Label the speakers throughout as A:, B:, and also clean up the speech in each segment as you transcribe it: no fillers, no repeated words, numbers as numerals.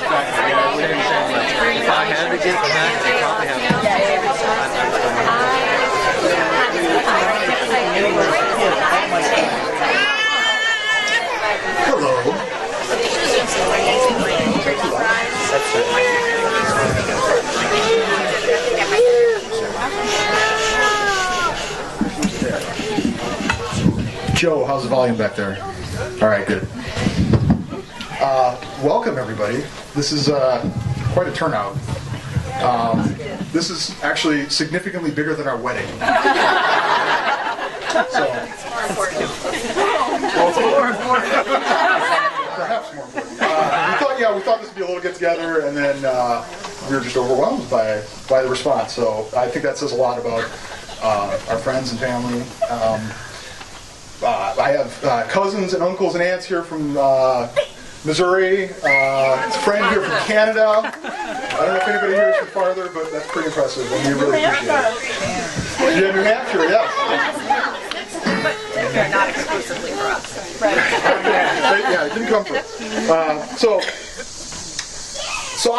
A: If I had to get back, I'd probably have
B: Hello. Joe, how's the volume back there? All right, good. Welcome, everybody. This is quite a turnout. This is actually significantly bigger than our wedding. So, perhaps more important. We thought this would be a little get-together, and then we were just overwhelmed by the response. So I think that says a lot about our friends and family. I have cousins and uncles and aunts here from Missouri, a friend here from Canada. I don't know if anybody here is from farther, but that's pretty impressive, and we really appreciate it. Yeah, New Hampshire, yes.
C: They're not exclusively for us. Right.
B: Yeah, it didn't come from us. So a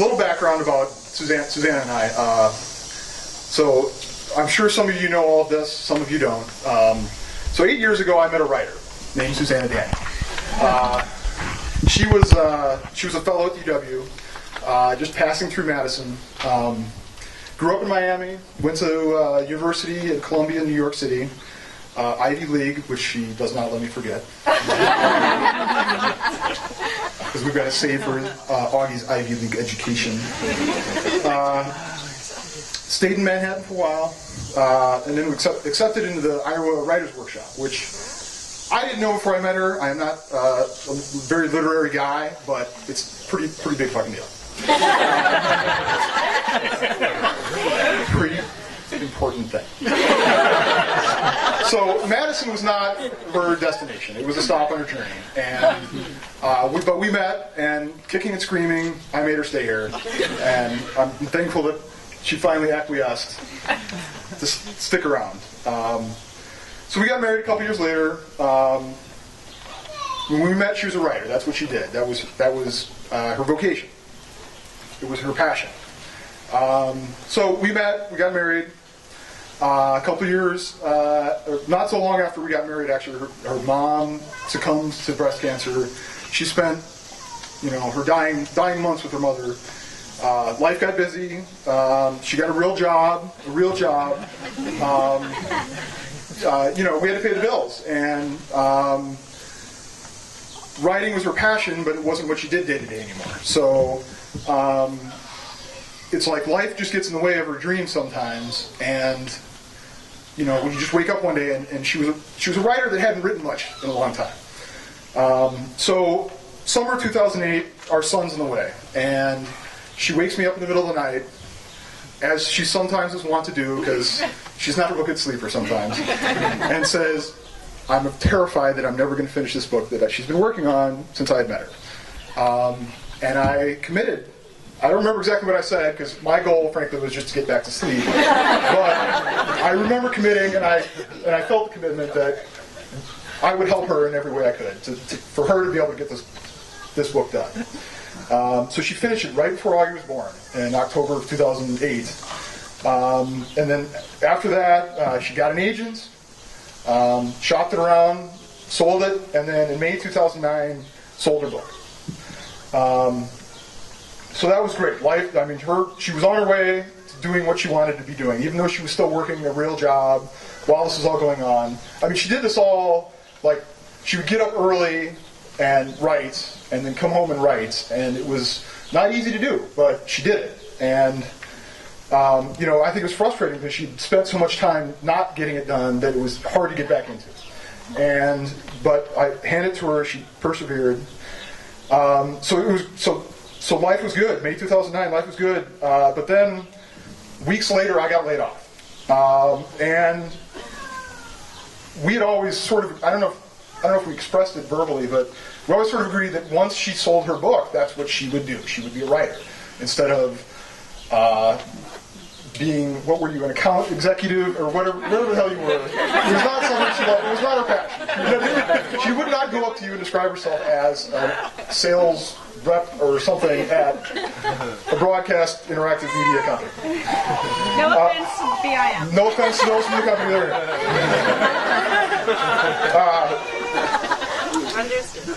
B: little background about Susanna and I. So I'm sure some of you know all of this, some of you don't. So 8 years ago, I met a writer named Susanna Danny. She was a fellow at UW, just passing through Madison. Grew up in Miami, went to university at Columbia in New York City, Ivy League, which she does not let me forget. Because we've got to save for Augie's Ivy League education. Stayed in Manhattan for a while, and then accepted into the Iowa Writers Workshop, which I didn't know before I met her. I am not a very literary guy, but it's pretty big fucking deal. Pretty important thing. So Madison was not her destination. It was a stop on her journey. And but we met, and kicking and screaming, I made her stay here. And I'm thankful that she finally acquiesced to stick around. So we got married a couple years later. When we met, she was a writer. That's what she did. That was her vocation. It was her passion. So we met, we got married. A couple years, not so long after we got married, actually, her mom succumbed to breast cancer. She spent, her dying months with her mother. Life got busy. She got a real job. We had to pay the bills, and writing was her passion, but it wasn't what she did day to day anymore. So it's like life just gets in the way of her dreams sometimes, and when you just wake up one day and she was a writer that hadn't written much in a long time. So summer 2008, our son's in the way, and she wakes me up in the middle of the night, as she sometimes is wont to do, because she's not a real good sleeper sometimes, and says, I'm terrified that I'm never going to finish this book that she's been working on since I had met her. And I committed. I don't remember exactly what I said, because my goal, frankly, was just to get back to sleep. But I remember committing, and I felt the commitment that I would help her in every way I could, for her to be able to get this book done. So she finished it right before Augie was born, in October of 2008. And then after that, she got an agent, shopped it around, sold it, and then in May 2009, sold her book. So that was great. She was on her way to doing what she wanted to be doing, even though she was still working a real job while this was all going on. She did this all, she would get up early and write, and then come home and write, and it was not easy to do, but she did it. And, I think it was frustrating because she'd spent so much time not getting it done that it was hard to get back into. But I handed it to her, she persevered. So life was good. May 2009, life was good. But then, weeks later, I got laid off. And we had always sort of, I don't know if we expressed it verbally, but we always sort of agreed that once she sold her book, that's what she would do. She would be a writer, instead of being, what were you, an account executive or whatever the hell you were. It was not something she loved. It was not her passion. She would not go up to you and describe herself as a sales rep or something at a broadcast interactive media company.
C: No offense to BIM.
B: No offense to those from the company there.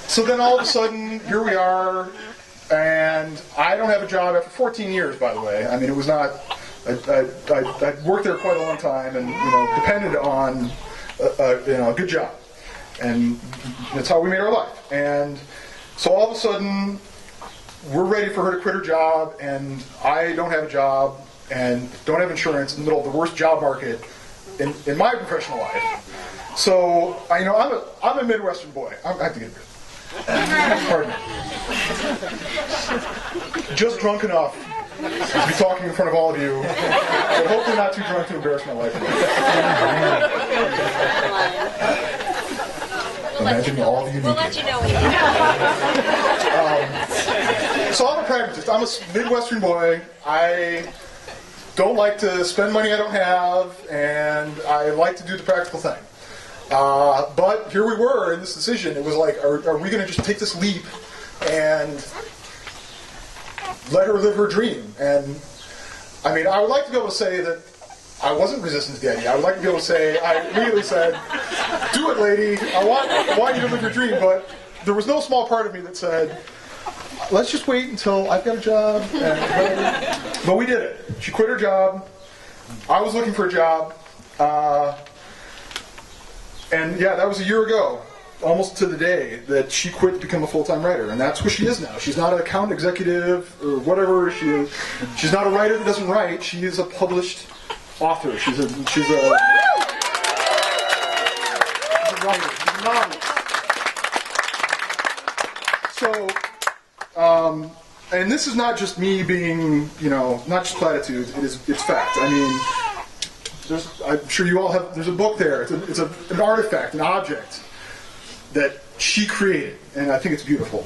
B: So then all of a sudden, here we are, and I don't have a job after 14 years, by the way. I mean, it was not, I worked there quite a long time and, depended on, a good job. And that's how we made our life. And so all of a sudden, we're ready for her to quit her job, and I don't have a job and don't have insurance in the middle of the worst job market in my professional life. So, I'm a Midwestern boy. I have to get rid of it. Pardon me. Just drunk enough to be talking in front of all of you, but hopefully not too drunk to embarrass my wife. Imagine all of you.
C: We'll let you know when you
B: So I'm a pragmatist. I'm a Midwestern boy. I don't like to spend money I don't have, and I like to do the practical thing. But here we were in this decision. It was like, are we going to just take this leap and let her live her dream? And I mean, I would like to be able to say that I wasn't resistant to the idea. I would like to be able to say, I immediately said, do it, lady. I want you to live your dream. But there was no small part of me that said, let's just wait until I've got a job. But we did it. She quit her job. I was looking for a job. And yeah, that was a year ago, almost to the day, that she quit to become a full-time writer. And that's who she is now. She's not an account executive or whatever she is. She's not a writer that doesn't write. She is a published author. She's a writer. She's a novelist. So, and this is not just me being, not just platitudes. It's fact. I mean, I'm sure you all have. There's a book there. It's an artifact, an object that she created, and I think it's beautiful.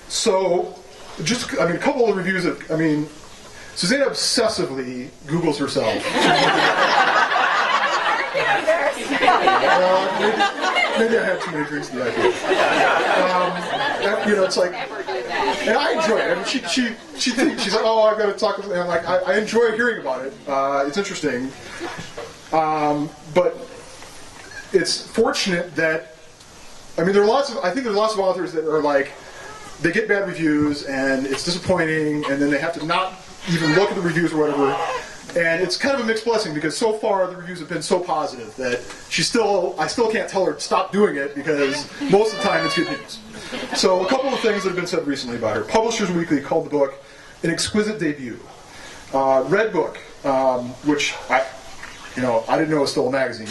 B: So, a couple of reviews of. Susanna obsessively Googles herself. Maybe I had too many drinks the night. It's like, and I enjoy it. I mean, she's like, oh, I've got to talk with them. I'm like, I enjoy hearing about it. It's interesting, but it's fortunate that I think there's lots of authors that are like, they get bad reviews and it's disappointing, and then they have to not even look at the reviews or whatever. And it's kind of a mixed blessing because so far the reviews have been so positive that I still can't tell her to stop doing it because most of the time it's good news. So a couple of things that have been said recently about her. Publishers Weekly called the book an exquisite debut. Redbook, which I didn't know it was still a magazine.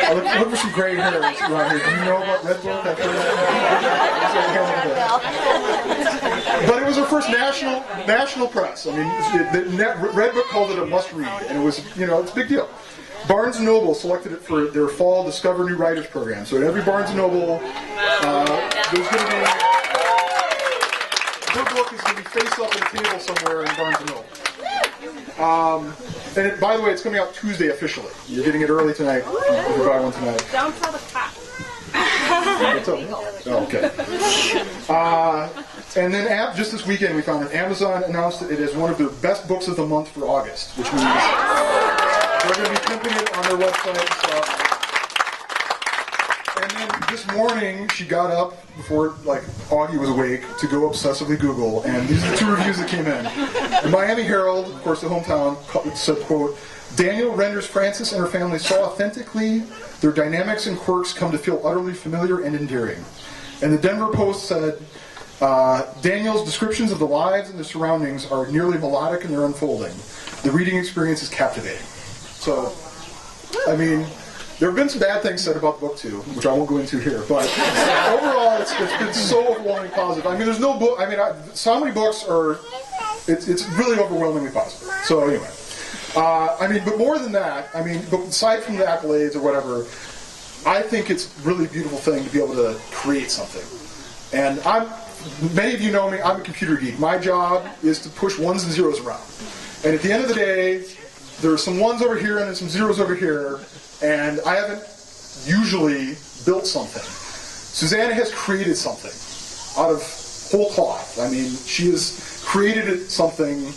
B: I look for some gray hairs around here. Do you know about Redbook? But it was her first national press. I mean, Redbook called it a must-read, and it was, it's a big deal. Barnes & Noble selected it for their fall Discover New Writers program. So at every Barnes & Noble, there's going to be, her book is going to be face up at a table somewhere in Barnes & Noble. And by the way, it's coming out Tuesday officially. You're getting it early tonight. If you buy one tonight.
C: Don't tell the cops.
B: Oh, okay. And then just this weekend we found that Amazon announced that it is one of their best books of the month for August, which means they're going to be pimping it on their website and stuff. And then this morning she got up before Augie was awake to go obsessively Google, and these are the two reviews that came in. The Miami Herald, of course the hometown, said, quote, Daniel renders Frances and her family so authentically, their dynamics and quirks come to feel utterly familiar and endearing. And the Denver Post said, Daniel's descriptions of the lives and the surroundings are nearly melodic in their unfolding. The reading experience is captivating. So, there have been some bad things said about the book too, which I won't go into here. But overall, it's been so overwhelmingly positive. There's no book. So many books are. It's really overwhelmingly positive. So anyway, but more than that, aside from the accolades or whatever, I think it's a really beautiful thing to be able to create something. And many of you know me, I'm a computer geek. My job is to push ones and zeros around. And at the end of the day, there are some ones over here and there's some zeros over here, and I haven't usually built something. Susanna has created something out of whole cloth. I mean, she has created something,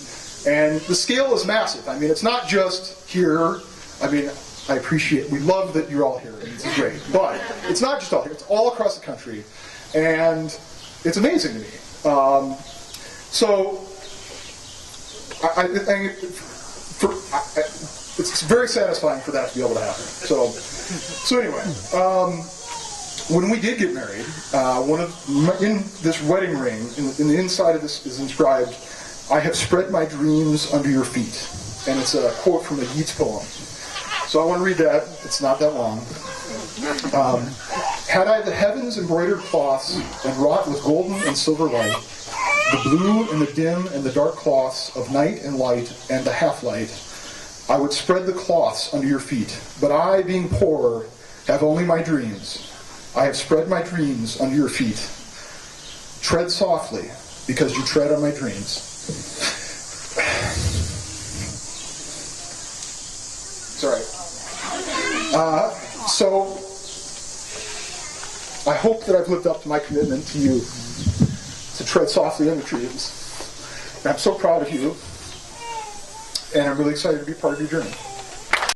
B: and the scale is massive. I mean, it's not just here. I mean, we love that you're all here, and it's great. But it's not just all here, it's all across the country, and it's amazing to me. It's very satisfying for that to be able to happen. So anyway, when we did get married, in this wedding ring, in the inside of this is inscribed, "I have spread my dreams under your feet," and it's a quote from a Yeats poem. So I want to read that. It's not that long. Had I the heavens embroidered cloths and wrought with golden and silver light, the blue and the dim and the dark cloths of night and light and the half-light, I would spread the cloths under your feet. But I, being poor, have only my dreams. I have spread my dreams under your feet. Tread softly, because you tread on my dreams. It's all right. So, I hope that I've lived up to my commitment to you to tread softly under dreams. And I'm so proud of you, and I'm really excited to be part of your journey.